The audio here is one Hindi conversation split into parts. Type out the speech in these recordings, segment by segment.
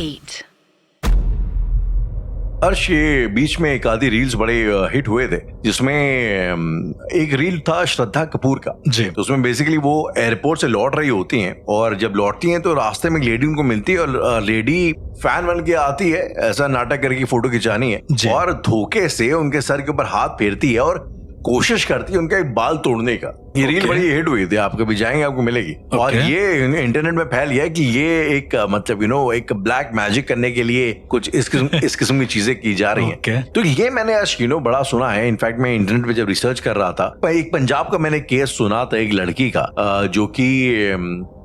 8. अर्श, ये बीच में एक आधी रील्स बड़े हिट हुए थे, जिसमें एक रील था श्रद्धा कपूर का जी। तो उसमें बेसिकली वो एयरपोर्ट से लौट रही होती हैं और जब लौटती हैं तो रास्ते में एक लेडी उनको मिलती है और लेडी फैन बन के आती है, ऐसा नाटक करके फोटो खिंचानी है और धोखे से उनके सर के ऊपर हाथ फेरती है और कोशिश करती है उनका एक बाल तोड़ने का। ये रील बड़ी हिट हुई थी, आप कभी जाएंगे आपको मिलेगी। और ये इंटरनेट में फैल गया कि ये एक मतलब एक ब्लैक मैजिक करने के लिए कुछ इस किस्म की चीजें की जा रही हैं। तो ये मैंने आज बड़ा सुना है। इनफैक्ट मैं इंटरनेट पे जब रिसर्च कर रहा था, एक पंजाब का मैंने केस सुना था एक लड़की का जो कि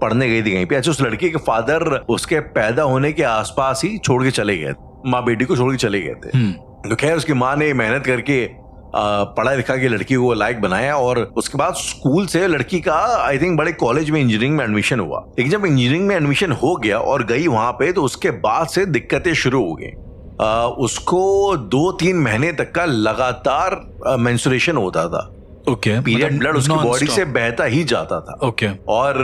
पढ़ने गई थी कहीं पे। अच्छा, उस लड़की के फादर उसके पैदा होने के आसपास ही छोड़ के चले गए, माँ बेटी को छोड़ के चले गए थे। तो खैर उसकी माँ ने मेहनत करके पढ़ा लिखा के लड़की को लायक बनाया और उसके बाद स्कूल से लड़की का आई थिंक बड़े कॉलेज में इंजीनियरिंग में एडमिशन हुआ। लेकिन जब इंजीनियरिंग में एडमिशन हो गया और गई वहां पे, तो उसके बाद से दिक्कतें शुरू हो गई। उसको 2-3 महीने तक का लगातार मेंस्ट्रुएशन होता था। पीरियड ब्लड उसकी बॉडी से बहता ही जाता था। और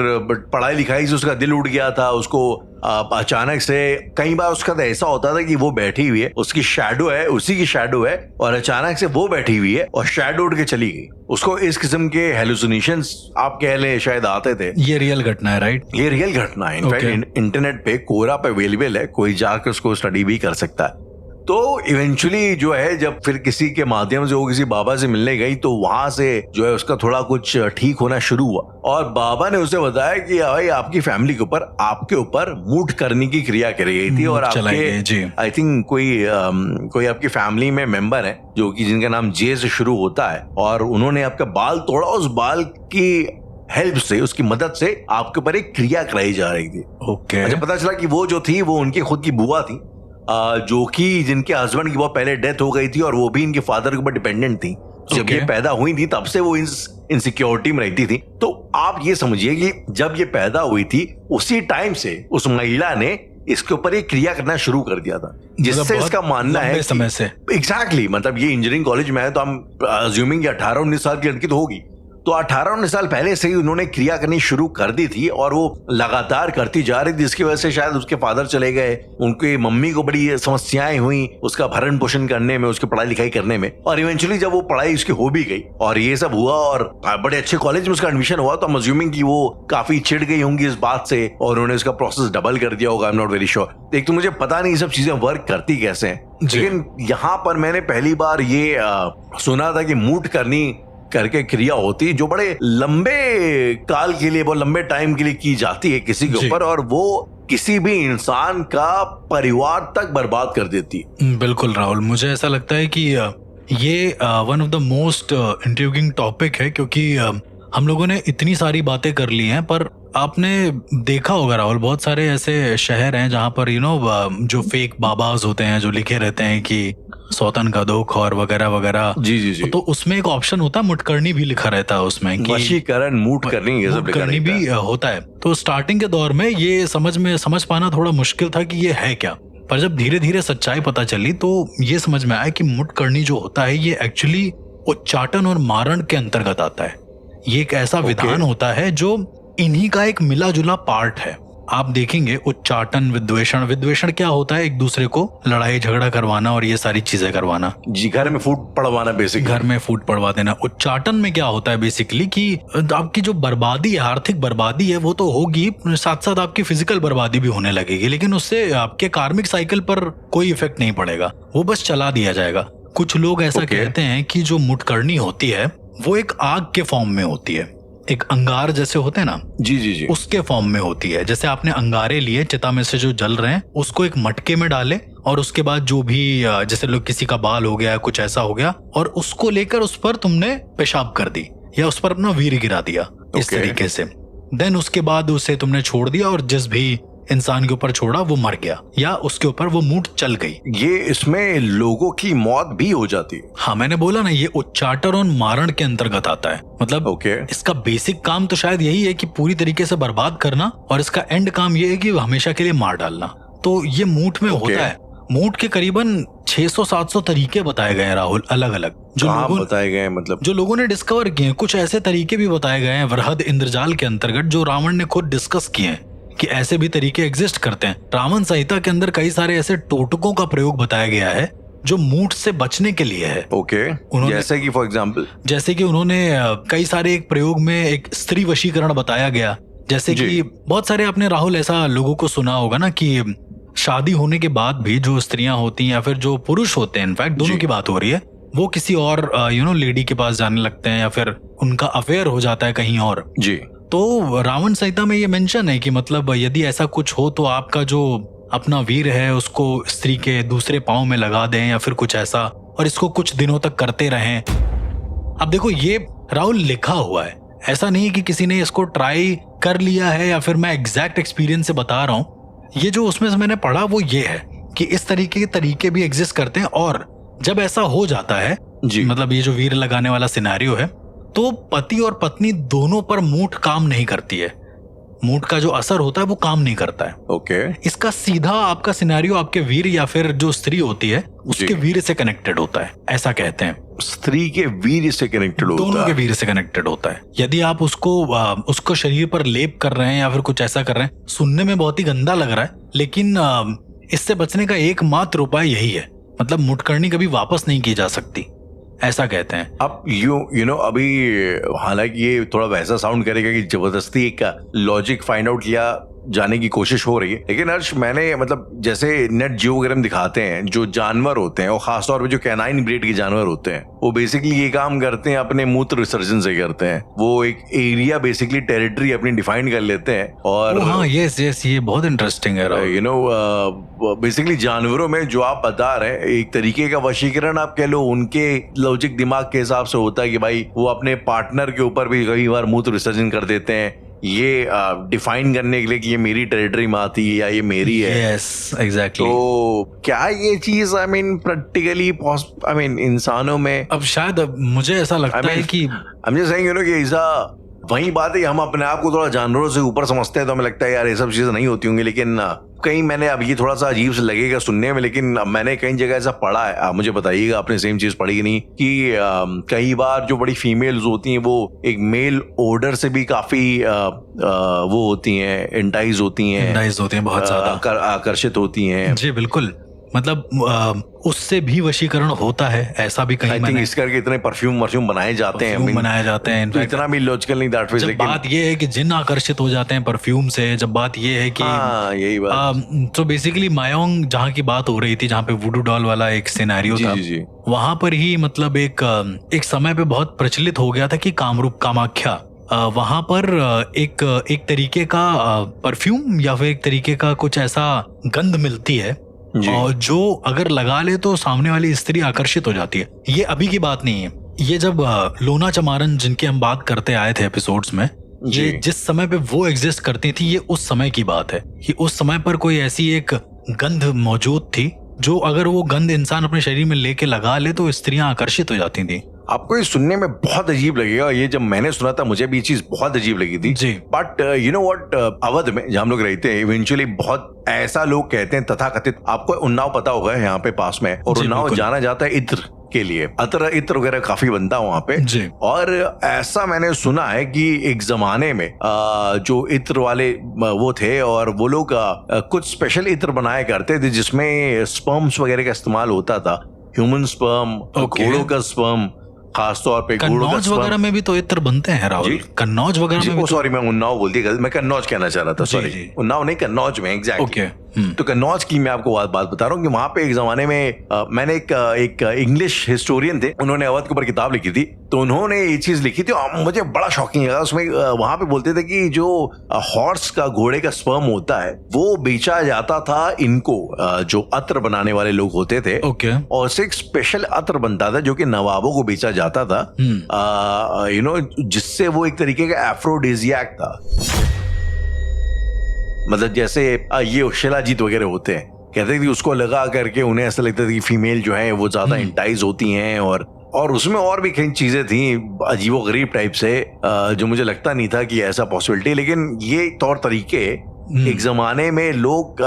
पढ़ाई लिखाई से उसका दिल उठ गया था। उसको अचानक से कई बार उसका तो ऐसा होता था कि वो बैठी हुई है, उसकी शैडो है, उसी की शैडो है, और अचानक से वो बैठी हुई है और शैडो उठ के चली गई। उसको इस किस्म के हेलुसिनेशंस आप कह ले शायद आते थे। ये रियल घटना है, राइट? ये रियल घटना है। इनफैक्ट इंटरनेट पे कोरा पे अवेलेबल है, कोई जाकर उसको स्टडी भी कर सकता है। तो इवेंचुअली जो है, जब फिर किसी के माध्यम से वो किसी बाबा से मिलने गई तो वहां से जो है उसका थोड़ा कुछ ठीक होना शुरू हुआ और बाबा ने उसे बताया कि भाई आपकी फैमिली के ऊपर आपके ऊपर मूठ करने की क्रिया करी गई थी और आपके आई थिंक कोई आपकी फैमिली में मेंबर है जो कि जिनका नाम जे से शुरू होता है और उन्होंने आपका बाल तोड़ा। उस बाल की हेल्प से, उसकी मदद से आपके ऊपर एक क्रिया कराई जा रही थी। अच्छा, पता चला कि वो जो थी वो उनकी खुद की बुआ थी, जो कि जिनके हस्बैंड की बहुत पहले डेथ हो गई थी और वो भी इनके फादर के ऊपर डिपेंडेंट थी। जब ये पैदा हुई थी तब से वो इनसिक्योरिटी में रहती थी। तो आप ये समझिए कि जब ये पैदा हुई थी उसी टाइम से उस महिला ने इसके ऊपर एक क्रिया करना शुरू कर दिया था, जिससे इसका मानना है समय से एग्जैक्टली मतलब ये इंजीनियरिंग कॉलेज में है तो हम अज्यूमिंग 18-19 साल की लड़की तो होगी, तो 18-19 साल पहले से ही उन्होंने क्रिया करनी शुरू कर दी थी और वो लगातार करती जा रही थी, जिसकी वजह से शायद उसके फादर चले गए, उनकी मम्मी को बड़ी समस्याएं हुई उसका भरण पोषण करने में, उसकी पढ़ाई लिखाई करने में। और इवेंचुअली जब वो पढ़ाई उसकी हो भी गई और ये सब हुआ और बड़े अच्छे कॉलेज में उसका एडमिशन हुआ, तो हम अज्यूमिंग कि वो काफी चिढ़ गई होंगी इस बात से और उन्होंने उसका प्रोसेस डबल कर दिया होगा। I am not very sure. एक तो मुझे पता नहीं ये सब चीजें वर्क करती कैसे हैं, लेकिन यहाँ पर मैंने पहली बार ये सुना था कि मूठ करनी करके क्रिया होती है जो बड़े लंबे काल के लिए, बहुत लंबे टाइम के लिए की जाती है किसी के ऊपर और वो किसी भी इंसान का परिवार तक बर्बाद कर देती है। बिल्कुल राहुल, मुझे ऐसा लगता है कि ये one of the most intriguing topic है, क्योंकि हम लोगों ने इतनी सारी बातें कर ली हैं, पर आपने देखा होगा राहुल, बहुत सारे ऐसे शहर हैं जहाँ पर जो फेक बाबाज होते हैं जो लिखे रहते हैं कि सौतन का दुख और वगैरह वगैरह। जी। तो उसमें एक ऑप्शन होता है मुठकरनी भी लिखा रहता है उसमें कि वशीकरण, मुठकरनी भी होता है। तो स्टार्टिंग के दौर में ये समझ पाना थोड़ा मुश्किल था कि ये है क्या, पर जब धीरे धीरे सच्चाई पता चली तो ये समझ में आया कि मुठकरनी जो होता है ये एक्चुअली उच्चाटन और मारण के अंतर्गत आता है। ये एक ऐसा विधान होता है जो इन्हीं का एक मिला जुला पार्ट है। आप देखेंगे उच्चाटन, विद्वेषण क्या होता है? एक दूसरे को लड़ाई झगड़ा करवाना और ये सारी चीजें करवाना। जी, घर में फूट पड़वाना, बेसिकली घर में फूट पड़वा देना। उच्चाटन में क्या होता है बेसिकली कि आपकी जो बर्बादी है, आर्थिक बर्बादी है, वो तो होगी, साथ साथ आपकी फिजिकल बर्बादी भी होने लगेगी, लेकिन उससे आपके कार्मिक साइकिल पर कोई इफेक्ट नहीं पड़ेगा, वो बस चला दिया जाएगा। कुछ लोग ऐसा कहते हैं कि जो मुठकरनी होती है वो एक आग के फॉर्म में होती है, एक अंगार जैसे होते हैं ना, जी, उसके फॉर्म में होती है। जैसे आपने अंगारे लिए चिता में से जो जल रहे हैं, उसको एक मटके में डाले और उसके बाद जो भी जैसे लोग किसी का बाल हो गया, कुछ ऐसा हो गया, और उसको लेकर उस पर तुमने पेशाब कर दी या उस पर अपना वीर गिरा दिया इस तरीके से। देन उसके बाद उसे तुमने छोड़ दिया और जिस भी इंसान के ऊपर छोड़ा वो मर गया या उसके ऊपर वो मूठ चल गई। ये इसमें लोगों की मौत भी हो जाती है। हाँ, मैंने बोला ना, ये उच्चाटन और मारण के अंतर्गत आता है। मतलब इसका बेसिक काम तो शायद यही है कि पूरी तरीके से बर्बाद करना, और इसका एंड काम ये है कि हमेशा के लिए मार डालना। तो ये मूठ में होता है। मूठ के करीबन 600-700 तरीके बताए गए हैं राहुल, अलग अलग जो लोगों बताए गए, मतलब जो लोगों ने डिस्कवर किए हैं। कुछ ऐसे तरीके भी बताए गए हैं वृहद इंद्रजाल के अंतर्गत जो रावण ने खुद डिस्कस किए हैं कि ऐसे भी तरीके एग्जिस्ट करते हैं। रावण संहिता के अंदर कई सारे ऐसे टोटकों का प्रयोग बताया गया है जो मूठ से बचने के लिए है। ओके, जैसे कि फॉर एग्जांपल, जैसे कि उन्होंने कई सारे एक प्रयोग में एक स्त्री वशीकरण बताया गया। जैसे कि बहुत सारे आपने राहुल ऐसा लोगों को सुना होगा ना कि शादी होने के बाद भी जो स्त्रियां होती हैं या फिर जो पुरुष होते हैं, इनफैक्ट दोनों की बात हो रही है, वो किसी और लेडी के पास जाने लगते हैं या फिर उनका अफेयर हो जाता है कहीं और जी। तो रावण संहिता में ये मेंशन है कि मतलब यदि ऐसा कुछ हो तो आपका जो अपना वीर है उसको स्त्री के दूसरे पांव में लगा दें या फिर कुछ ऐसा, और इसको कुछ दिनों तक करते रहें। अब देखो ये राहुल लिखा हुआ है, ऐसा नहीं कि किसी ने इसको ट्राई कर लिया है या फिर मैं एग्जैक्ट एक्सपीरियंस से बता रहा हूं। ये जो उसमें से मैंने पढ़ा वो ये है कि इस तरीके के तरीके भी एग्जिस्ट करते हैं, और जब ऐसा हो जाता है जी, मतलब ये जो वीर लगाने वाला सिनेरियो है, तो पति और पत्नी दोनों पर मूठ काम नहीं करती है। मूठ का जो असर होता है वो काम नहीं करता है। ओके, इसका सीधा आपका सिनेरियो आपके वीर या फिर जो स्त्री होती है उसके वीर से कनेक्टेड होता है, ऐसा कहते हैं। स्त्री के वीर से कनेक्टेड होता है, दोनों के वीर से कनेक्टेड होता है। यदि आप उसको शरीर पर लेप कर रहे हैं या फिर कुछ ऐसा कर रहे हैं, सुनने में बहुत ही गंदा लग रहा है, लेकिन इससे बचने का एकमात्र उपाय यही है। मतलब मुठकरनी कभी वापस नहीं की जा सकती, ऐसा कहते हैं। अब यू नो अभी हालांकि ये थोड़ा वैसा साउंड करेगा कि जबरदस्ती एक लॉजिक फाइंड आउट किया जाने की कोशिश हो रही है, लेकिन हर्ष मैंने मतलब जैसे नेट जियो वगैरह में दिखाते हैं जो जानवर होते हैं और खासतौर पे जो कैनाइन ब्रीड के जानवर होते हैं वो बेसिकली ये काम करते हैं, अपने मूत्र विसर्जन से करते हैं। वो एक एरिया बेसिकली टेरिटरी अपनी डिफाइन कर लेते हैं और हाँ यस ये बहुत इंटरेस्टिंग है। यू नो बेसिकली जानवरों में जो आप बता रहे हैं एक तरीके का वशीकरण आप कह लो, उनके लॉजिक दिमाग के हिसाब से होता है कि भाई वो अपने पार्टनर के ऊपर भी कई बार मूत्र विसर्जन कर देते हैं, ये डिफाइन करने के लिए कि ये मेरी टेरिटरी में आती है या ये मेरी है। Yes exactly. तो क्या ये चीज आई मीन प्रैक्टिकली इंसानों में अब शायद मुझे ऐसा लगता है कि I'm just saying, you know, कि ऐसा वही बात है, हम अपने आप को थोड़ा जानवरों से ऊपर समझते हैं तो हमें लगता है यार ये सब चीजें नहीं होती होंगी, लेकिन कहीं मैंने अब ये थोड़ा सा अजीब से लगेगा सुनने में, लेकिन मैंने कई जगह ऐसा पढ़ा है, आप मुझे बताइएगा आपने सेम चीज पढ़ी कि नहीं, कि कई बार जो बड़ी फीमेल्स होती हैं वो एक मेल ओडर से भी काफी वो होती हैं, एंटाइज होती हैं बहुत ज्यादा आकर्षित होती हैं। जी बिल्कुल, मतलब उससे भी वशीकरण होता है, ऐसा भी कहीं मैंने इस करके इतने परफ्यूम बनाए जाते हैं तो इतना भी लॉजिकल नहीं दैट फेज। बात ये है कि जिन आकर्षित हो जाते हैं परफ्यूम से, जब बात ये है कि यही बात तो बेसिकली मायोंग जहाँ की बात हो रही थी, जहाँ पे वुडू डॉल वाला एक सिनेरियो था, वहां पर ही मतलब एक समय पे बहुत प्रचलित हो गया था कि कामरूप कामाख्या वहां पर एक तरीके का परफ्यूम या फिर एक तरीके का कुछ ऐसा गंध मिलती है और जो अगर लगा ले तो सामने वाली स्त्री आकर्षित हो जाती है। ये अभी की बात नहीं है, ये जब लोना चमारन जिनकी हम बात करते आए थे एपिसोड्स में, ये जिस समय पे वो एग्जिस्ट करती थी, ये उस समय की बात है कि उस समय पर कोई ऐसी एक गंध मौजूद थी जो अगर वो गंध इंसान अपने शरीर में लेके लगा ले तो स्त्रियां आकर्षित हो जाती थी। आपको ये सुनने में बहुत अजीब लगेगा, ये जब मैंने सुना था मुझे भी ये चीज बहुत अजीब लगी थी जी। But you know what, Awadh में जहाँ हम लोग रहते हैं इवेंचुअली बहुत ऐसा लोग कहते हैं तथाकथित, आपको उन्नाव पता होगा यहाँ पे पास में, और उन्नाव जाना जाता है इत्र के लिए, इत्र वगैरह काफी बनता है वहाँ पे जी। और ऐसा मैंने सुना है कि एक जमाने में जो इत्र वाले वो थे और वो लोग कुछ स्पेशल इत्र बनाया करते थे जिसमें स्पर्म्स वगैरह का इस्तेमाल होता था, ह्यूमन स्पर्म, घोड़ों का स्पर्म, खासतौर पे कन्नौज वगैरह में भी तो इत्र बनते हैं राहुल, कन्नौज वगैरह में। सॉरी मैं उन्नाव बोल दिया, मैं कन्नौज कहना चाह रहा था, सॉरी उन्नाव नहीं, कन्नौज में एग्जैक्टली। तो कन्नौज की मैं आपको बात बता रहा हूँ कि वहां पे एक जमाने में मैंने एक इंग्लिश हिस्टोरियन थे, उन्होंने अवध के ऊपर किताब लिखी थी, तो उन्होंने ये चीज लिखी थी और मुझे बड़ा शॉकिंग लगा। उसमें वहां पे बोलते थे कि जो हॉर्स का, घोड़े का स्पर्म होता है वो बेचा जाता था इनको, जो अत्र बनाने वाले लोग होते थे, और उससे एक स्पेशल अत्र बनता था जो कि नवाबों को बेचा जाता था, यू नो, जिससे वो एक तरीके का एफ्रोडिजियाक था। मतलब जैसे ये शिलाजीत वगैरह होते हैं, कहते थे कि उसको लगा करके उन्हें ऐसा लगता था कि फीमेल जो है वो ज्यादा इंटाइज होती हैं, और उसमें और भी कई चीजें थी अजीबोगरीब टाइप से, जो मुझे लगता नहीं था कि ऐसा पॉसिबिलिटी, लेकिन ये तौर तरीके एक जमाने में लोग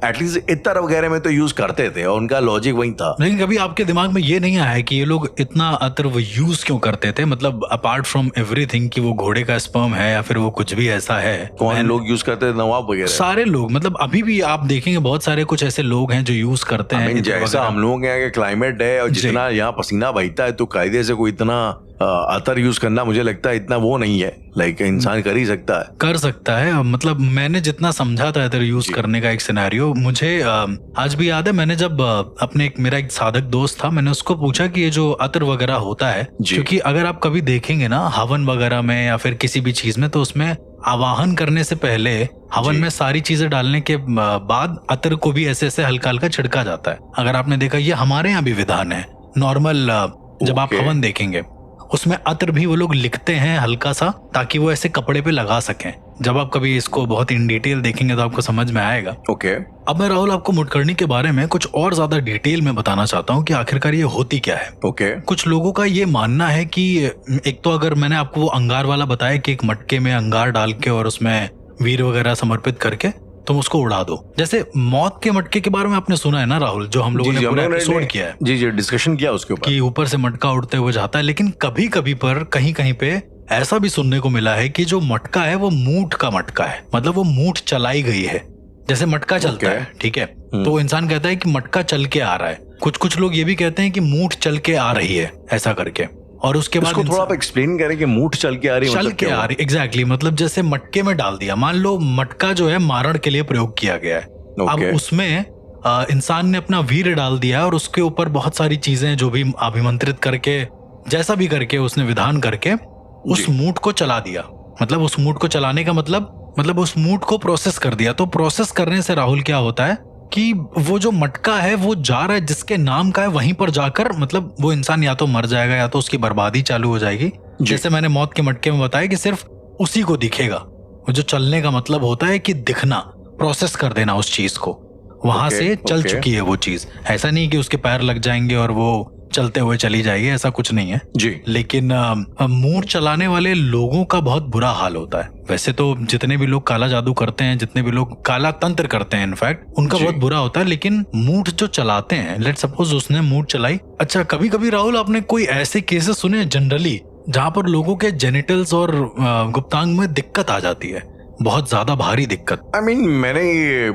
एटलीस्ट इत्र वगैरह में तो यूज करते थे और उनका लॉजिक वही था। लेकिन कभी आपके दिमाग में ये नहीं आया कि ये लोग इतना अत्र वो यूज क्यों करते थे, मतलब अपार्ट फ्रॉम एवरीथिंग कि वो घोड़े का स्पर्म है या फिर वो कुछ भी ऐसा है? कौन लोग यूज करते थे? नवाब वगैरह? सारे लोग, मतलब अभी भी आप देखेंगे बहुत सारे कुछ ऐसे लोग हैं जो यूज करते हैं। जैसा हम लोगों के यहाँ के क्लाइमेट है और जितना यहाँ पसीना बहता है तो कायदे से कोई इतना अतर यूज करना मुझे लगता है इतना वो नहीं है, लाइक इंसान कर ही सकता है। कर सकता है, मतलब मैंने जितना समझा था अतर यूज करने का एक सिनेरियो, मुझे आज भी याद है। मैंने जब अपने मेरा एक साधक दोस्त था, मैंने उसको पूछा कि ये जो अतर वगैरह होता है, क्योंकि अगर आप कभी देखेंगे ना हवन वगैरह में या फिर किसी भी चीज में, तो उसमें आवाहन करने से पहले हवन में सारी चीजें डालने के बाद अतर को भी ऐसे ऐसे हल्का हल्का छिड़का जाता है। अगर आपने देखा, ये हमारे यहाँ भी विधान है नॉर्मल। जब आप हवन देखेंगे उसमें अत्र भी वो लोग लिखते हैं हल्का सा, ताकि वो ऐसे कपड़े पे लगा सकें। जब आप कभी इसको बहुत इन डिटेल देखेंगे तो आपको समझ में आएगा। ओके। अब मैं राहुल आपको मुठकरनी के बारे में कुछ और ज्यादा डिटेल में बताना चाहता हूँ कि आखिरकार ये होती क्या है। ओके। कुछ लोगों का ये मानना है कि एक तो अगर मैंने आपको वो अंगार वाला बताया कि एक मटके में अंगार डाल के और उसमें वीर वगैरह समर्पित करके तुम उसको उड़ा दो। जैसे मौत के मटके के बारे में आपने सुना है ना राहुल, जो हम लोगों ने पूरा एपिसोड किया है। जी डिस्कशन किया उसके ऊपर कि ऊपर से मटका उड़ते हुए जाता है। लेकिन कभी कभी पर कहीं कहीं पे ऐसा भी सुनने को मिला है कि जो मटका है वो मूठ का मटका है, मतलब वो मूठ चलाई गई है। जैसे मटका चलता है, ठीक है, तो इंसान कहता है कि मटका चल के आ रहा है। कुछ लोग ये भी कहते हैं कि मूठ चल के आ रही है, ऐसा करके। और उसके बाद थोड़ा आप एक्सप्लेन करें कि मूठ चल के आ रही है, चल के आ रही, एग्जैक्टली, मतलब जैसे मटके में डाल दिया। मान लो मटका जो है मारण के लिए प्रयोग किया गया है। अब उसमें इंसान ने अपना वीर डाल दिया और उसके ऊपर बहुत सारी चीजें जो भी अभिमंत्रित करके, जैसा भी करके उसने विधान करके उस मूठ को चला दिया। मतलब उस मूठ को चलाने का मतलब उस मूठ को प्रोसेस कर दिया। तो प्रोसेस करने से राहुल क्या होता है कि वो जो मटका है वो जा रहा है जिसके नाम का है, वहीं पर जाकर मतलब वो इंसान या तो मर जाएगा या तो उसकी बर्बादी चालू हो जाएगी। जैसे मैंने मौत के मटके में बताया कि सिर्फ उसी को दिखेगा। वो जो चलने का मतलब होता है कि दिखना, प्रोसेस कर देना उस चीज को, वहां से चल चुकी है वो चीज। ऐसा नहीं कि उसके पैर लग जाएंगे और वो चलते हुए चली जाएगी, ऐसा कुछ नहीं है जी। लेकिन मूठ चलाने वाले लोगों का बहुत बुरा हाल होता है। वैसे तो जितने भी लोग काला जादू करते हैं, जितने भी लोग काला तंत्र करते हैं, इनफैक्ट उनका बहुत बुरा होता है। लेकिन मूठ जो चलाते हैं, लेट्स सपोज उसने मूठ चलाई। अच्छा, कभी कभी राहुल आपने कोई ऐसे केसेस सुने जनरली जहां पर लोगों के जेनिटल्स और गुप्तांग में दिक्कत आ जाती है, बहुत ज्यादा भारी दिक्कत? I mean, मैंने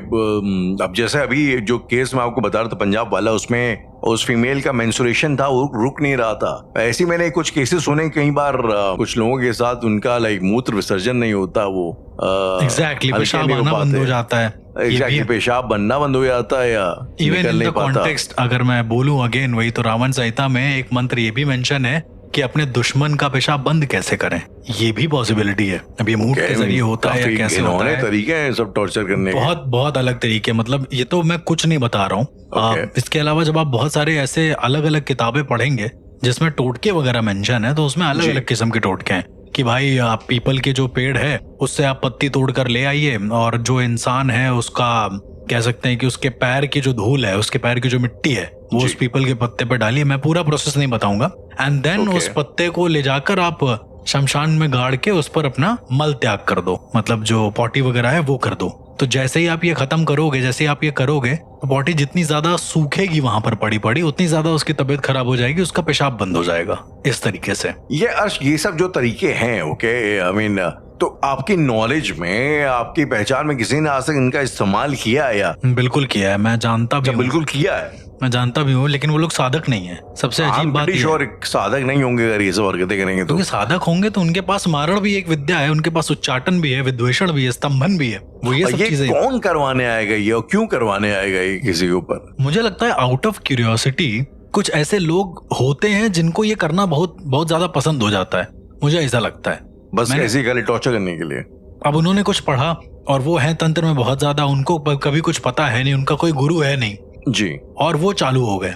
अब जैसे अभी जो केस मैं आपको बता रहा था पंजाब वाला, उसमें उस फीमेल का मेंस्ट्रुएशन था, वो रुक नहीं रहा था। ऐसे मैंने कुछ केसेस सुने कई बार, कुछ लोगों के साथ उनका लाइक मूत्र विसर्जन नहीं होता, वो एग्जैक्टली पेशाब आना बंद हो जाता है। एग्जैक्टली पेशाब बनना बंद हो जाता है या इवन इन द कॉन्टेक्स्ट अगर मैं बोलूं अगेन, वही तो रावण संहिता में एक मंत्र ये भी मेंशन है कि अपने दुश्मन का पेशाब बंद कैसे करें। ये भी पॉसिबिलिटी है। अब ये मूठ के जरिए होता है या कैसे होता है, तरीके हैं सब टॉर्चर करने के, बहुत अलग तरीके। मतलब ये तो मैं कुछ नहीं बता रहा हूँ। इसके अलावा जब आप बहुत सारे ऐसे अलग अलग किताबें पढ़ेंगे जिसमें टोटके वगैरह मेंशन है, तो उसमें अलग अलग किस्म के टोटके हैं कि भाई आप पीपल के जो पेड़ है उससे आप पत्ती तोड़ कर ले आइए, और जो इंसान है उसका कह सकते हैं कि उसके पैर की जो धूल है, उसके पैर की जो मिट्टी है, वो उस पीपल के पत्ते पे डालिए। मैं पूरा प्रोसेस नहीं बताऊंगा। एंड देन उस पत्ते को ले जाकर आप शमशान में गाड़ के उस पर अपना मल त्याग कर दो, मतलब जो पॉटी वगैरह है वो कर दो। तो जैसे ही आप ये खत्म करोगे, जैसे ही आप ये करोगे, तो पॉटी जितनी ज्यादा सूखेगी वहां पर पड़ी उतनी ज्यादा उसकी तबीयत खराब हो जाएगी, उसका पेशाब बंद हो जाएगा। इस तरीके से ये सब जो तरीके हैं, ओके, आई मीन, तो आपकी नॉलेज में, आपकी पहचान में किसी ने आज तक इनका इस्तेमाल किया है या? बिल्कुल किया है, मैं जानता भी हूँ। बिल्कुल किया है, मैं जानता भी हूँ, लेकिन वो लोग साधक नहीं है। सबसे अजीब बात है, और साधक नहीं होंगे अगर ये सब हरकतें करेंगे तो। साधक होंगे तो उनके पास मारण भी एक विद्या है, उनके पास उच्चाटन भी है, विद्वेषण भी है, स्तंभन भी है। वो ये सब चीजें कौन करवाने आएगा ये, और क्यों करवाने आएगा ये किसी के ऊपर? मुझे लगता है आउट ऑफ क्यूरियोसिटी कुछ ऐसे लोग होते हैं जिनको ये करना बहुत ज्यादा पसंद हो जाता है। मुझे ऐसा लगता है, बस ऐसे खाली टॉर्चर करने के लिए। अब उन्होंने कुछ पढ़ा और वो है तंत्र में बहुत ज्यादा, उनको कभी कुछ पता है नहीं, उनका कोई गुरु है नहीं जी, और वो चालू हो गए।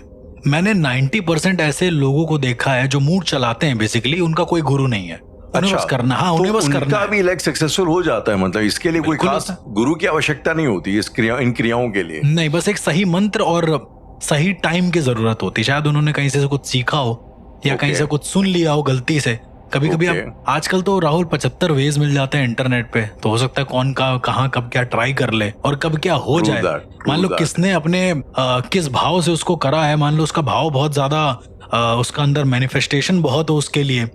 मैंने 90% ऐसे लोगों को देखा है जो मूड चलाते हैं, बेसिकली उनका कोई गुरु नहीं है। उन्हें बस करना, हाँ, उन्हें बस करना है। भी लाइक सक्सेसफुल हो जाता है, मतलब इसके लिए कोई खास गुरु की आवश्यकता नहीं होती इन क्रियाओं के लिए। नहीं, बस एक सही मंत्र और सही टाइम की जरूरत होती है। शायद उन्होंने कहीं से कुछ सीखा हो या कहीं से कुछ सुन लिया हो गलती से, कभी कभी Okay. आप आजकल तो राहुल 75 वेज मिल जाते हैं इंटरनेट पे, तो हो सकता है कौन का कहाँ कब क्या ट्राई कर ले और कब क्या हो True जाए। that, true मान लो that. किसने अपने किस भाव से उसको करा है, मान लो उसका भाव बहुत ज्यादा, उसका अंदर मैनिफेस्टेशन बहुत हो उसके लिए,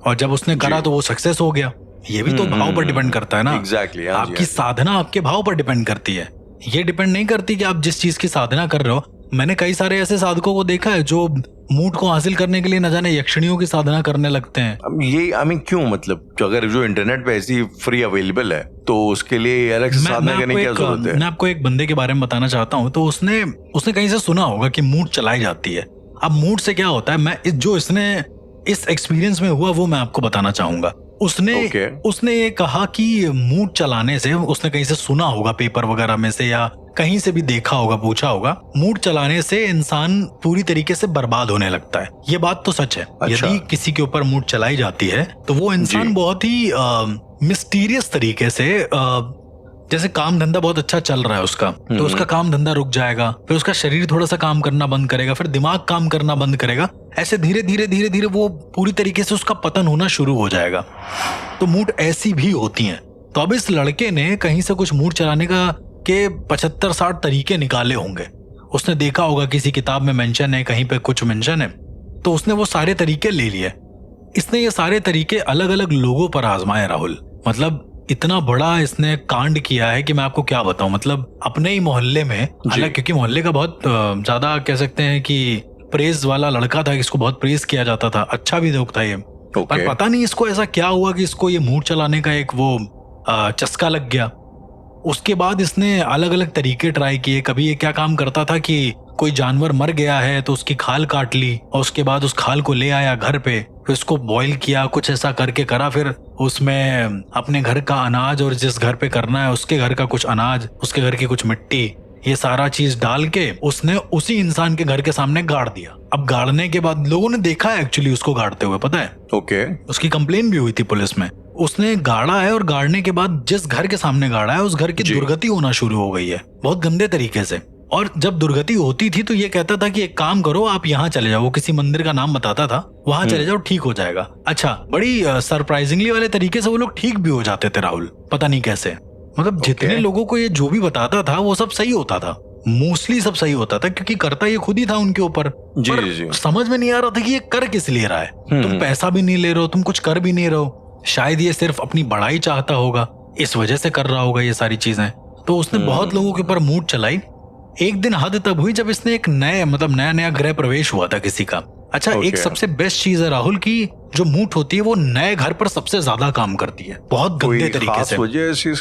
और जब उसने करा तो वो सक्सेस हो गया। ये भी तो भाव पर डिपेंड करता है ना। Exactly, हाँ जी, आपकी साधना आपके भाव पर डिपेंड करती है, ये डिपेंड नहीं करती कि आप जिस चीज की साधना कर रहे हो। मैंने कई सारे ऐसे साधकों को देखा है जो मूड को हासिल करने के लिए न जाने यक्षिणियों की साधना करने लगते हैं। अब ये आई मीन क्यों, मतलब अगर जो इंटरनेट पे ऐसी फ्री अवेलेबल है तो उसके लिए अलग से साधना करने की क्या जरूरत है? मैं आपको एक बंदे के बारे में बताना चाहता हूँ। तो उसने कहीं से सुना होगा कि मूड चलाई जाती है। अब मूड से क्या होता है, मैं जो इसने इस एक्सपीरियंस में हुआ वो मैं आपको बताना चाहूंगा। उसने ये कहा कि मूड चलाने से, उसने कहीं से सुना होगा पेपर वगैरह में से या कहीं से भी देखा होगा, पूछा होगा, मूड चलाने से इंसान पूरी तरीके से बर्बाद होने लगता है। ये बात तो सच है। अच्छा। यदि किसी के ऊपर मूड चलाई जाती है तो वो इंसान बहुत ही मिस्टीरियस तरीके से, जैसे काम धंधा बहुत अच्छा चल रहा है उसका, तो उसका काम धंधा रुक जाएगा, फिर उसका शरीर थोड़ा सा काम करना बंद करेगा, फिर दिमाग काम करना बंद करेगा। ऐसे धीरे धीरे वो पूरी तरीके से उसका पतन होना शुरू हो जाएगा। तो मूड ऐसी भी होती हैं। तो अब इस लड़के ने कहीं से कुछ मूड चलाने का के 75-60 तरीके निकाले होंगे। उसने देखा होगा किसी किताब में मेंशन है, कहीं पे कुछ मेंशन है, तो उसने वो सारे तरीके ले लिए। इसने ये सारे तरीके अलग अलग लोगों पर आजमाए राहुल। मतलब इतना बड़ा इसने कांड किया है कि मैं आपको क्या बताऊं। मतलब अपने ही मोहल्ले में, हालांकि क्योंकि मोहल्ले का बहुत ज्यादा कह सकते हैं कि प्रेज वाला लड़का था, इसको बहुत प्रेज किया जाता था, अच्छा भी लोग था ये। पर पता नहीं इसको ऐसा क्या हुआ कि इसको ये मूड चलाने का एक वो चस्का लग गया। उसके बाद इसने अलग अलग तरीके ट्राई किए। कभी ये क्या काम करता था कि कोई जानवर मर गया है तो उसकी खाल काट ली और उसके बाद उस खाल को ले आया घर पे, फिर उसको बॉईल किया, कुछ ऐसा करके करा, फिर उसमें अपने घर का अनाज और जिस घर पे करना है उसके घर का कुछ अनाज, उसके घर की कुछ मिट्टी, ये सारा चीज डाल के उसने उसी इंसान के घर के सामने गाड़ दिया। अब गाड़ने के बाद लोगों ने देखा है एक्चुअली उसको गाड़ते हुए, पता है। ओके। उसकी कंप्लेन भी हुई थी पुलिस में। उसने गाड़ा है और गाड़ने के बाद जिस घर के सामने गाड़ा है उस घर की दुर्गति होना शुरू हो गई है बहुत गंदे तरीके से। और जब दुर्गति होती थी तो ये कहता था कि एक काम करो, आप यहाँ चले जाओ, वो किसी मंदिर का नाम बताता था, वहां चले जाओ, ठीक हो जाएगा। अच्छा, बड़ी सरप्राइजिंगली वाले तरीके से वो लोग ठीक भी हो जाते थे राहुल, पता नहीं कैसे। मतलब जितने लोगों को ये जो भी बताता था वो सब सही होता था, मोस्टली सब सही होता था, क्योंकि करता ये खुद ही था उनके ऊपर। समझ में नहीं आ रहा था कि ये कर किस लिए रहा है। तुम पैसा भी नहीं ले रहे हो, तुम कुछ कर भी नहीं रहे हो, शायद ये सिर्फ अपनी बड़ाई चाहता होगा, इस वजह से कर रहा होगा ये सारी चीजें। तो उसने बहुत लोगों के ऊपर मूड चलाई। एक दिन हद तब हुई जब इसने एक नया गृह प्रवेश हुआ था किसी का। अच्छा, एक सबसे बेस्ट चीज है राहुल की जो मूठ होती है वो नए घर पर सबसे ज्यादा काम करती है, बहुत गंदे तरीके से।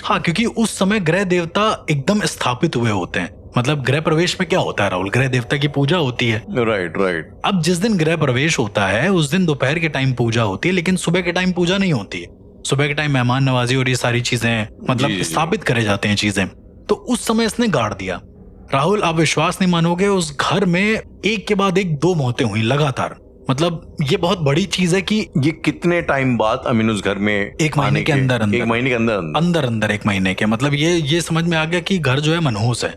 हाँ, क्योंकि उस समय ग्रह देवता एकदम स्थापित हुए होते हैं। मतलब गृह प्रवेश में क्या होता है राहुल, गृह देवता की पूजा होती है। राइट। अब जिस दिन गृह प्रवेश होता है उस दिन दोपहर के टाइम पूजा होती है, लेकिन सुबह के टाइम पूजा नहीं होती है। सुबह के टाइम मेहमान नवाजी और ये सारी चीजें मतलब स्थापित करे जाते हैं चीजें। तो उस समय इसने गाड़ दिया राहुल। आप विश्वास नहीं मानोगे, उस घर में एक के बाद एक 2 मौतें हुई लगातार। मतलब ये बहुत बड़ी चीज है कि ये कितने टाइम बाद अमीन उस घर में, 1 महीने के अंदर 1 महीने के अंदर 1 महीने के। मतलब ये समझ में आ गया कि घर जो है मनहूस है।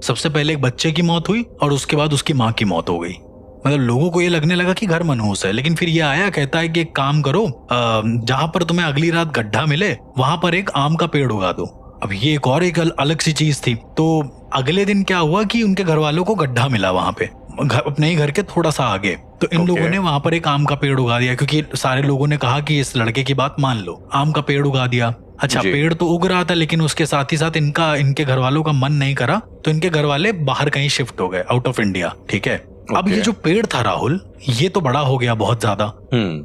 सबसे पहले एक बच्चे की मौत हुई और उसके बाद उसकी माँ की मौत हो गई। मतलब लोगों को ये लगने लगा कि घर मनहूस है, लेकिन फिर ये आया, कहता है कि एक काम करो, जहां पर तुम्हें अगली रात गड्ढा मिले वहां पर एक आम का पेड़ उगा दो। अब ये एक और एक अलग सी चीज थी। तो अगले दिन क्या हुआ कि उनके घर वालों को गड्ढा मिला वहां पे, अपने ही घर के थोड़ा सा आगे। तो इन लोगों ने वहां पर एक आम का पेड़ उगा दिया, क्योंकि सारे लोगों ने कहा कि इस लड़के की बात मान लो। आम का पेड़ उगा दिया। अच्छा, पेड़ तो उग रहा था, लेकिन उसके साथ ही साथ इनके घर वालों का मन नहीं करा, तो इनके घर वाले बाहर कहीं शिफ्ट हो गए, आउट ऑफ इंडिया। ठीक है। अब ये जो पेड़ था राहुल, ये तो बड़ा हो गया बहुत ज्यादा।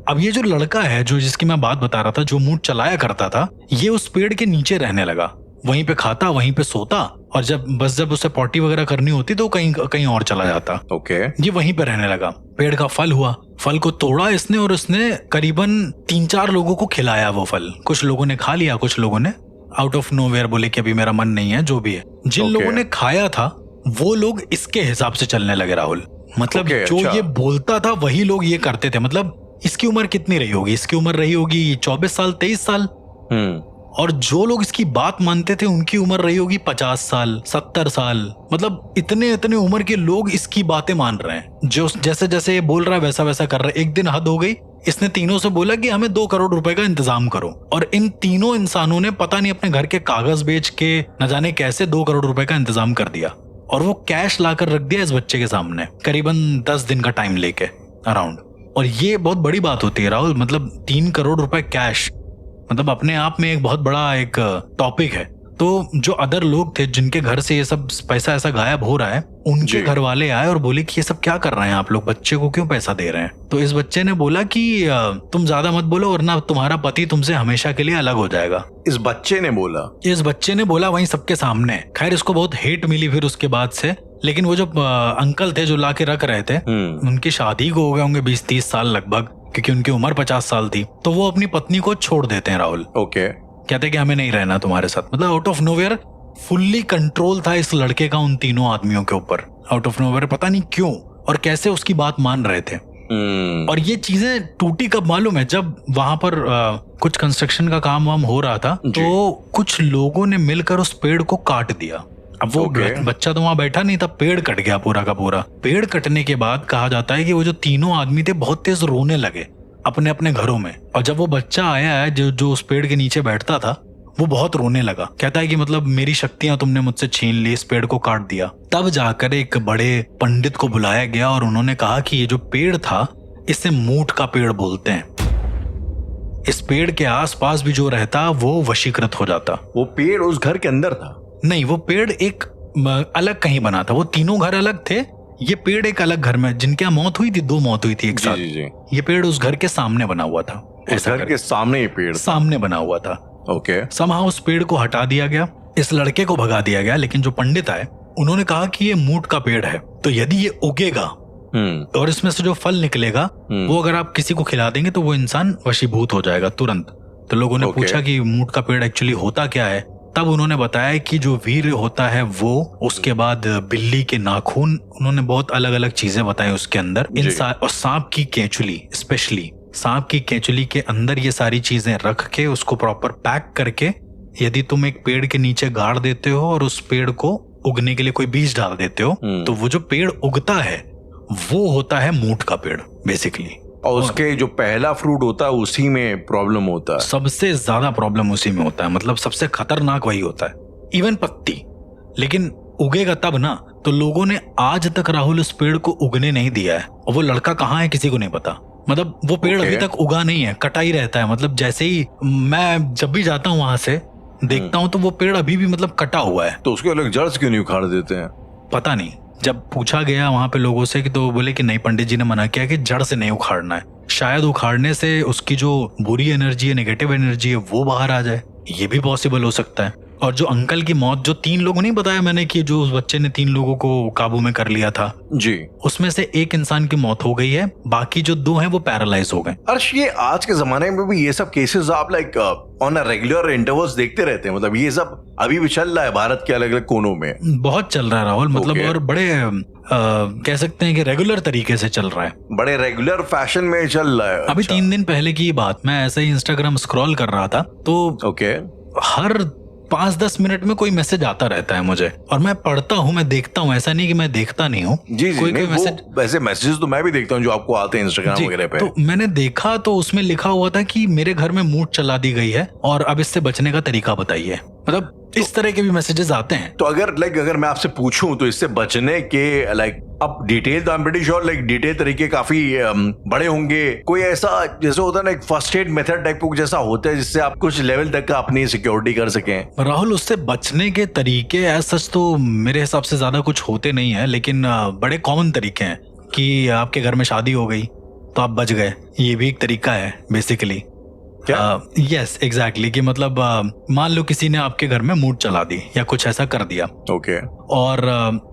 अब ये जो लड़का है जो जिसकी मैं बात बता रहा था, जो मूड चलाया करता था, ये उस पेड़ के नीचे रहने लगा, वहीं पे खाता, वहीं पे सोता, और जब उसे पॉटी वगैरह करनी होती तो कहीं और चला जाता। ये वहीं पे रहने लगा। पेड़ का फल हुआ, फल को तोड़ा इसने और उसने करीबन 3-4 लोगों को खिलाया वो फल। कुछ लोगों ने खा लिया, कुछ लोगों ने आउट ऑफ नोवेयर बोले कि अभी मेरा मन नहीं है, जो भी है। जिन लोगों ने खाया था वो लोग इसके हिसाब से चलने लगे राहुल। मतलब जो ये बोलता था वही लोग ये करते थे। मतलब इसकी उम्र कितनी रही होगी? इसकी उम्र रही होगी 24 साल 23 साल। और जो लोग इसकी बात मानते थे उनकी उम्र रही होगी 50 साल 70 साल। मतलब इतने उम्र के लोग इसकी बातें मान रहे हैं। जो जैसे जैसे ये बोल रहा है वैसा वैसा कर रहे हैं। एक दिन हद हो गई, इसने तीनों से बोला कि हमें 2 करोड़ रुपए का इंतजाम करो, और इन तीनों इंसानों ने पता नहीं अपने घर के कागज बेच के न जाने कैसे 2 करोड़ रुपए का इंतजाम कर दिया, और वो कैश लाकर रख दिया इस बच्चे के सामने, करीबन 10 दिन का टाइम लेके अराउंड। और ये बहुत बड़ी बात होती है राहुल, मतलब 3 करोड़ रुपए कैश, मतलब अपने आप में एक बहुत बड़ा एक टॉपिक है। तो जो अदर लोग थे जिनके घर से ये सब पैसा ऐसा गायब हो रहा है, उनके घर वाले आए और बोले कि ये सब क्या कर रहे हैं आप लोग, बच्चे को क्यों पैसा दे रहे हैं। तो इस बच्चे ने बोला कि तुम ज्यादा मत बोलो वरना तुम्हारा पति तुमसे हमेशा के लिए अलग हो जाएगा। इस बच्चे ने बोला वहीं सबके सामने। खैर इसको बहुत हेट मिली फिर उसके बाद से, लेकिन वो जो अंकल थे जो ला के रख रहे थे, उनकी शादी को हो गए होंगे 20-30 साल लगभग, क्योंकि उनकी उम्र 50 साल थी। तो वो अपनी पत्नी को छोड़ देते हैं राहुल। ओके। कहते कि हमें नहीं रहना तुम्हारे साथ। मतलब out of nowhere fully control था इस लड़के का उन तीनों आदमियों के ऊपर। आउट ऑफ नोवेयर पता नहीं क्यों और कैसे उसकी बात मान रहे थे। और ये चीजें टूटी कब मालूम है, जब वहां पर कुछ कंस्ट्रक्शन का काम वाम हो रहा था, तो कुछ लोगों ने मिलकर उस पेड़ को काट दिया। अब वो बच्चा तो वहां बैठा नहीं था, पेड़ कट गया पूरा का पूरा। पेड़ कटने के बाद कहा जाता है कि वो जो तीनों आदमी थे बहुत तेज रोने लगे अपने अपने घरों में। और जब वो बच्चा आया है जो उस पेड़ के नीचे बैठता था, वो बहुत रोने लगा। कहता है कि मतलब मेरी शक्तियां तुमने मुझसे छीन ली, इस पेड़ को काट दिया। तब जाकर एक बड़े पंडित को बुलाया गया और उन्होंने कहा कि ये जो पेड़ था इसे मूठ का पेड़ बोलते हैं। इस पेड़ के आसपास भी जो रहता वो वशीकृत हो जाता। वो पेड़ उस घर के अंदर था? नहीं, वो पेड़ एक अलग कहीं बना था। वो तीनों घर अलग थे, ये पेड़ एक अलग घर में, जिनके यहाँ मौत हुई थी, 2 मौत हुई थी एक साथ। ये पेड़ उस घर के सामने बना हुआ था। उस घर के सामने ये पेड़ सामने बना हुआ था। ओके। समहाउ उस पेड़ को हटा दिया गया, इस लड़के को भगा दिया गया। लेकिन जो पंडित आए उन्होंने कहा कि ये मूठ का पेड़ है, तो यदि ये उगेगा और इसमें से जो फल निकलेगा वो अगर आप किसी को खिला देंगे तो वो इंसान वशीभूत हो जाएगा तुरंत। तो लोगों ने पूछा कि मूठ का पेड़ एक्चुअली होता क्या है। तब उन्होंने बताया कि जो वीर्य होता है वो, उसके बाद बिल्ली के नाखून, उन्होंने बहुत अलग अलग चीजें बताई उसके अंदर। और सांप की केंचुली, स्पेशली सांप की केंचुली के अंदर ये सारी चीजें रख के उसको प्रॉपर पैक करके यदि तुम एक पेड़ के नीचे गाड़ देते हो और उस पेड़ को उगने के लिए कोई बीज डाल देते हो, तो वो जो पेड़ उगता है वो होता है मूठ का पेड़ बेसिकली। और उसके जो पहला फ्रूट होता है उसी में प्रॉब्लम होता है। सबसे ज्यादा प्रॉब्लम उसी में होता है, मतलब सबसे खतरनाक वही होता है। इवन पत्ती, लेकिन उगेगा तब ना। तो लोगों ने आज तक राहुल उस पेड़ को उगने नहीं दिया है, और वो लड़का कहाँ है किसी को नहीं पता। मतलब वो पेड़ अभी तक उगा नहीं है, कटा ही रहता है। मतलब जैसे ही मैं जब भी जाता हूँ वहां से देखता हूँ तो वो पेड़ अभी भी मतलब कटा हुआ है। तो उसके अलग जड़ से क्यों नहीं उखाड़ देते हैं? पता नहीं। जब पूछा गया वहां पे लोगों से कि तो बोले कि नहीं, पंडित जी ने मना किया कि जड़ से नहीं उखाड़ना है। शायद उखाड़ने से उसकी जो बुरी एनर्जी है, नेगेटिव एनर्जी है, वो बाहर आ जाए, ये भी पॉसिबल हो सकता है। और जो अंकल की मौत, जो 3 लोगों नहीं बताया मैंने कि जो उस बच्चे ने 3 लोगों को काबू में कर लिया था जी, उसमें से एक इंसान की मौत हो गई है, बाकी जो 2 हैं वो पैरालाइज हो गए। अर्श, ये आज के जमाने में भी ये सब केसेस आप like on a regular intervals देखते रहते हैं? मतलब ये सब अभी भी चल रहा है भारत के अलग अलग कोनों में? बहुत चल रहा है राहुल, मतलब और बड़े कह सकते हैं कि रेगुलर तरीके से चल रहा है, बड़े रेगुलर फैशन में चल रहा है। अभी 3 दिन पहले की बात, मैं ऐसे ही इंस्टाग्राम स्क्रॉल कर रहा था तो हर 5-10 मिनट में कोई मैसेज आता रहता है मुझे, और मैं पढ़ता हूँ, मैं देखता हूँ, ऐसा नहीं कि मैं देखता नहीं हूँ। कोई मैसेज, वैसे मैसेजेस तो मैं भी देखता हूँ जो आपको आते हैं इंस्टाग्राम वगैरह पे। तो मैंने देखा तो उसमें लिखा हुआ था कि मेरे घर में मूठ चला दी गई है और अब इससे बचने का तरीका बताइए। मतलब इस तरह के भी मैसेजेस आते हैं। तो अगर मैं आपसे पूछूं तो इससे बचने के अब डिटेल तो I am pretty sure detail तरीके काफी बड़े होंगे। कोई ऐसा जैसे होता है ना, एक फर्स्ट एड मेथड टाइप का जैसा होता है जिससे आप कुछ लेवल तक का अपनी सिक्योरिटी कर सकें? राहुल, उससे बचने के तरीके एज सच तो मेरे हिसाब से ज्यादा कुछ होते नहीं है, लेकिन बड़े कॉमन तरीके हैं कि आपके घर में शादी हो गई तो आप बच गए, ये भी एक तरीका है बेसिकली। यस एग्जैक्टली, कि मतलब मान लो किसी ने आपके घर में मूठ चला दी या कुछ ऐसा कर दिया। ओके। और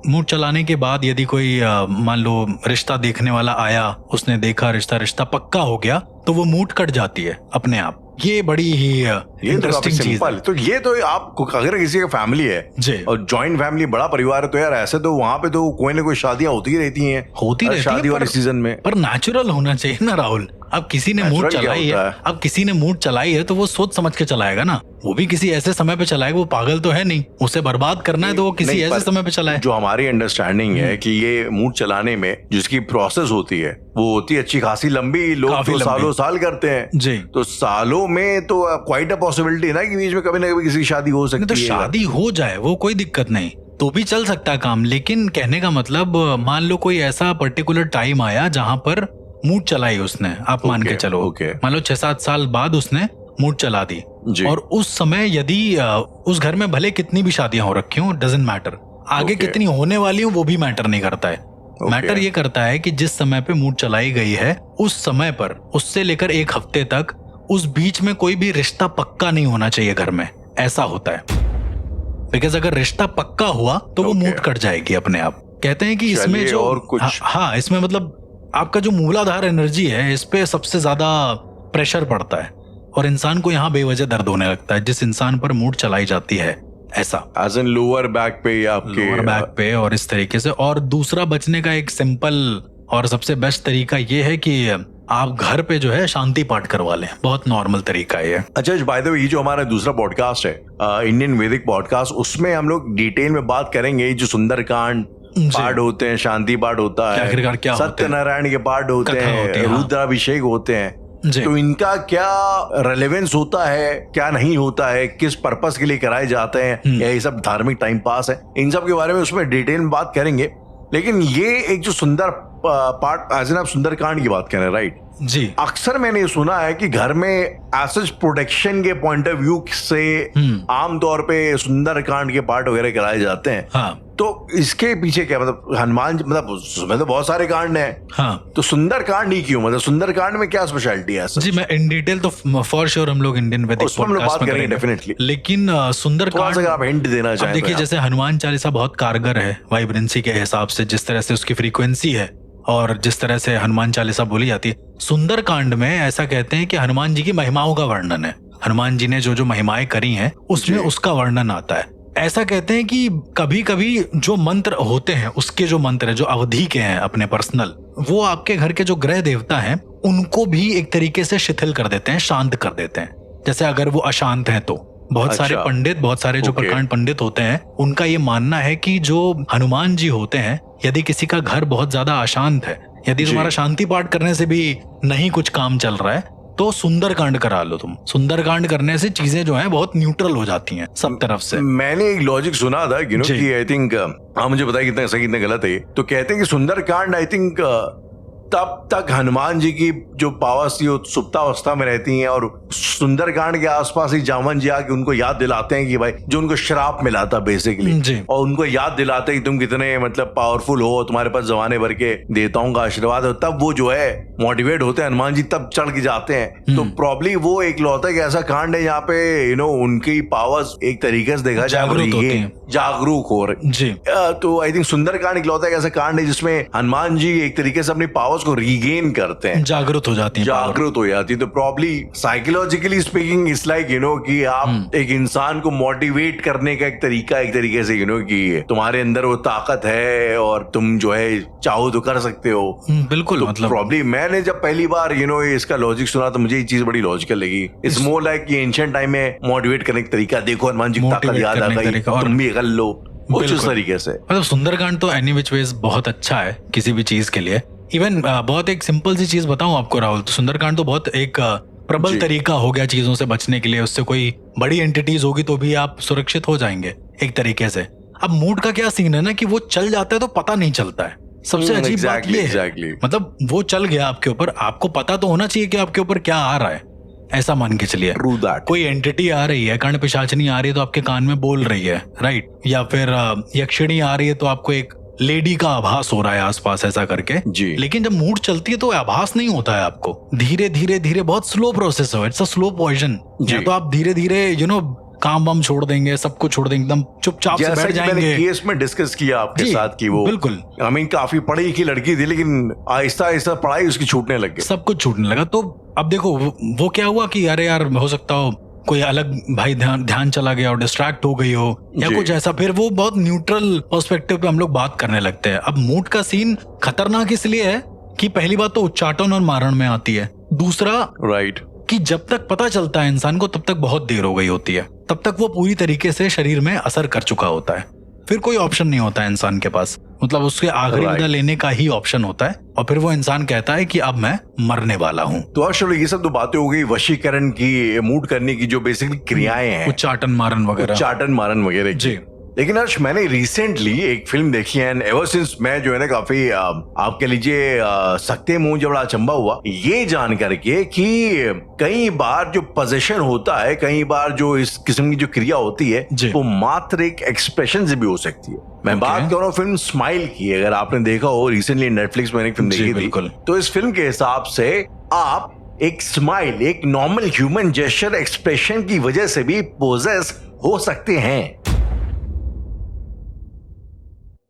मूठ चलाने के बाद यदि कोई मान लो रिश्ता देखने वाला आया, उसने देखा रिश्ता पक्का हो गया, तो वो मूठ कट जाती है अपने आप। ये बड़ी ही ये तो काफी इंटरेस्टिंग चीज सिंपल। तो ये तो आप अगर किसी का फैमिली है जी, और जॉइंट फैमिली बड़ा परिवार है तो यार ऐसे तो वहां पे तो कोई ना कोई शादियां होती रहती हैं, होती रहती शादी है, वाले सीजन में। पर नेचुरल होना चाहिए ना राहुल। अब किसी ने मूड Natural क्या चलाई होता है, है? अब किसी ने मूड चलाई है तो वो सोच समझ के चलाएगा ना। वो भी किसी ऐसे समय पे चलाएगा, वो पागल तो है नहीं, उसे बर्बाद करना है तो वो किसी नहीं, ऐसे पर समय पे चलाए। जो हमारी अंडरस्टैंडिंग है कि ये मूड चलाने में जिसकी प्रोसेस होती है वो होती है अच्छी खासी लंबी, लोग काफी तो लंबी। सालों साल करते हैं जी, तो सालों में तो क्वाइट अ पॉसिबिलिटी है ना कि बीच में कभी ना कभी किसी की शादी हो नहीं तो सकती है। शादी हो जाए वो कोई दिक्कत नहीं, तो भी चल सकता है काम। लेकिन कहने का मतलब, मान लो कोई ऐसा पर्टिकुलर टाइम आया जहां पर मूड चलाई उसने, आप मान के चलो, मान लो 6-7 साल बाद उसने मूड चला दी, और उस समय यदि उस घर में भले कितनी भी शादियां हो रखी हों, डजंट मैटर, आगे कितनी होने वाली हो वो भी मैटर नहीं करता है। मैटर ये करता है कि जिस समय पे मूड चलाई गई है उस समय पर, उससे लेकर 1 हफ्ते तक, उस बीच में कोई भी रिश्ता पक्का नहीं होना चाहिए घर में। ऐसा होता है, बिकॉज अगर रिश्ता पक्का हुआ तो वो मूड कट जाएगी अपने आप। कहते हैं कि इसमें जो और कुछ हाँ, इसमें मतलब आपका जो मूलाधार एनर्जी है इस पे सबसे ज्यादा प्रेशर पड़ता है और इंसान को यहाँ बेवजह दर्द होने लगता है जिस इंसान पर मूड चलाई जाती है। ऐसा एज इन लोअर बैक पे या आपके लोअर बैक पे और इस तरीके से। और दूसरा बचने का एक सिंपल और सबसे बेस्ट तरीका ये है कि आप घर पे जो है शांति पाठ करवा लें, बहुत नॉर्मल तरीका है ये। अच्छा, बाय द वे ये जो हमारा दूसरा पॉडकास्ट है इंडियन वैदिक पॉडकास्ट, उसमें हम लोग डिटेल में बात करेंगे जो सुंदरकांड पाठ होते हैं, शांति पाठ होता है, सत्यनारायण के पाठ होते हैं, रुद्राभिषेक होते हैं, तो इनका क्या रेलेवेंस होता है, क्या नहीं होता है, किस पर्पस के लिए कराए जाते हैं, या ये सब धार्मिक टाइम पास है, इन सब के बारे में उसमें डिटेल में बात करेंगे। लेकिन ये एक जो सुंदर पार्ट, आज आप सुंदरकांड की बात कर रहे हैं, राइट जी, अक्सर मैंने सुना है कि घर में एसेज प्रोटेक्शन के पॉइंट ऑफ व्यू से आमतौर पे सुंदरकांड के पाठ वगैरह कराए जाते हैं। हाँ, तो इसके पीछे क्या मतलब, हनुमान जी मतलब बहुत सारे कांड हैं, हाँ, तो सुंदरकांड ही क्यों, मतलब सुंदरकांड में क्या स्पेशलिटी है? जी, मैं इन डिटेल तो फॉर श्योर हम लोग इंडियन वैदिक पॉडकास्ट में करेंगे डेफिनेटली, लेकिन सुंदरकांड आप हिंट देना चाहें? देखिए, जैसे हनुमान चालीसा बहुत कारगर है वाइब्रेंसी के हिसाब से, जिस तरह से उसकी फ्रीक्वेंसी है और जिस तरह से हनुमान चालीसा बोली जाती है। सुंदरकांड में ऐसा कहते हैं कि हनुमान जी की महिमाओं का वर्णन है, हनुमान जी ने जो जो महिमाएं करी हैं उसमें उसका वर्णन आता है। ऐसा कहते हैं कि कभी कभी जो मंत्र होते हैं, उसके जो मंत्र है जो अवधि के हैं अपने पर्सनल, वो आपके घर के जो ग्रह देवता हैं उनको भी एक तरीके से शिथिल कर देते हैं, शांत कर देते हैं। जैसे अगर वो अशांत हैं तो बहुत सारे पंडित, बहुत सारे जो प्रकांड पंडित होते हैं, उनका ये मानना है कि जो हनुमान जी होते हैं, यदि किसी का घर बहुत ज्यादा अशांत है, यदि तुम्हारा शांति पाठ करने से भी नहीं कुछ काम चल रहा है, तो सुंदरकांड करा लो तुम। सुंदरकांड करने से चीजें जो हैं बहुत न्यूट्रल हो जाती हैं सब तरफ से। मैंने एक लॉजिक सुना था कि आई थिंक, मुझे बताया कितना सही कितना गलत है, तो कहते हैं कि सुंदरकांड आई थिंक तब तक हनुमान जी की जो पावर्स थी वो सुप्तावस्था में रहती हैं, और सुंदरकांड के आसपास ही जामवन जी आके उनको याद दिलाते हैं कि भाई जो उनको श्राप मिला था बेसिकली, और उनको याद दिलाते हैं कि तुम कितने मतलब पावरफुल हो, तुम्हारे पास जमाने भर के देवताओं का आशीर्वाद हो, तब वो जो है मोटिवेट होते हैं हनुमान जी, तब चढ़ के जाते हैं। तो प्रॉब्ली वो एक लौता है कि ऐसा कांड है यहाँ पे उनकी पावर्स एक तरीके से देखा जाए जागरूक हो रहे जी। तो आई थिंक सुंदरकांड एक लौता है ऐसा कांड है जिसमें हनुमान जी एक तरीके से अपनी पावर्स को रीगेन करते हैं, जागरूक हो जाती है। तो probably psychologically speaking it's like कि आप एक इंसान को मोटिवेट करने का एक तरीके से कि तुम्हारे अंदर वो ताकत है और तुम जो है चाहो तो कर सकते हो। बिल्कुल, तो मतलब प्रॉब्ली मैंने जब पहली बार इसका लॉजिक सुना तो मुझे ये चीज बड़ी लॉजिकल लगी। इट्स मोर लाइक कि एंशिएंट टाइम में मोटिवेट करने का तरीका, देखो हनुमान जी की ताकत याद आ गई, तुम भी कर लो उस तरीके से। मतलब सुंदरकांड तो एनी विच वेज बहुत अच्छा है किसी भी चीज के लिए। इवन बहुत एक सिंपल सी चीज बताऊं आपको राहुल, तो सुंदरकांड तो बहुत एक प्रबल तरीका हो गया चीजों से बचने के लिए। उससे कोई बड़ी एंटिटीज होगी तो भी आप सुरक्षित हो जाएंगे एक तरीके से। अब मूड का क्या सीन है ना कि वो चल जाता है तो पता नहीं चलता है, सबसे अजीब बात ये है। मतलब वो चल गया आपके ऊपर, आपको पता तो होना चाहिए कि आपके ऊपर क्या आ रहा है, ऐसा मान के चलिए। कोई एंटिटी आ रही है, कर्ण पिशाचनी आ रही है तो आपके कान में बोल रही है, राइट, या फिर यक्षिणी आ रही है तो आपको एक लेडी का आभास हो रहा है आसपास, ऐसा करके जी। लेकिन जब मूड चलती है तो आभास नहीं होता है आपको, धीरे धीरे धीरे बहुत स्लो प्रोसेस है, इट्स अ स्लो पॉइजन। तो आप धीरे धीरे काम वाम छोड़ देंगे, सब कुछ छोड़ देंगे, एकदम चुपचाप से बैठ जाएंगे। मैंने केस में डिस्कस किया आपके साथ कि वो बिल्कुल काफी पढ़ी लिखी लड़की थी, लेकिन आहिस्ता आहिस्ता पढ़ाई उसकी छूटने लग गई, सब कुछ छूटने लगा। तो अब देखो वो क्या हुआ कि अरे यार हो सकता हो कोई अलग भाई ध्यान चला गया हो, डिस्ट्रैक्ट हो गई हो या जी। कुछ ऐसा, फिर वो बहुत न्यूट्रल पर्सपेक्टिव पे हम लोग बात करने लगते हैं। अब मूड का सीन खतरनाक इसलिए है कि पहली बात तो उच्चाटन और मारण में आती है, दूसरा राइट, कि जब तक पता चलता है इंसान को तब तक बहुत देर हो गई होती है, तब तक वो पूरी तरीके से शरीर में असर कर चुका होता है, फिर कोई ऑप्शन नहीं होता है इंसान के पास, मतलब उसके आखिरी Right. विदा लेने का ही ऑप्शन होता है और फिर वो इंसान कहता है कि अब मैं मरने वाला हूँ। तो चलो ये सब तो बातें हो गई वशीकरण की, मूड करने की, जो बेसिकली क्रियाएं हैं, उच्चाटन मारन वगैरह। उच्चाटन मारन वगैरह की। जी। लेकिन हर्ष, मैंने रिसेंटली एक फिल्म देखी है, एंड एवर सिंस मैं जो है ना काफी आप कह लीजिए सकते मुंह जो बड़ा अचंबा हुआ ये जान करके कि कई बार जो पोजेशन होता है, कई बार जो इस किस्म की जो क्रिया होती है जी। वो मात्र एक एक्सप्रेशन से भी हो सकती है। मैं Okay. बात कर रहा हूँ फिल्म स्माइल की, अगर आपने देखा हो, रिसेंटली नेटफ्लिक्स में एक फिल्म जी, देखी थी। बिल्कुल। तो इस फिल्म के हिसाब से आप एक स्माइल, एक नॉर्मल ह्यूमन जेस्चर एक्सप्रेशन की वजह से भी पोजेस हो सकते हैं।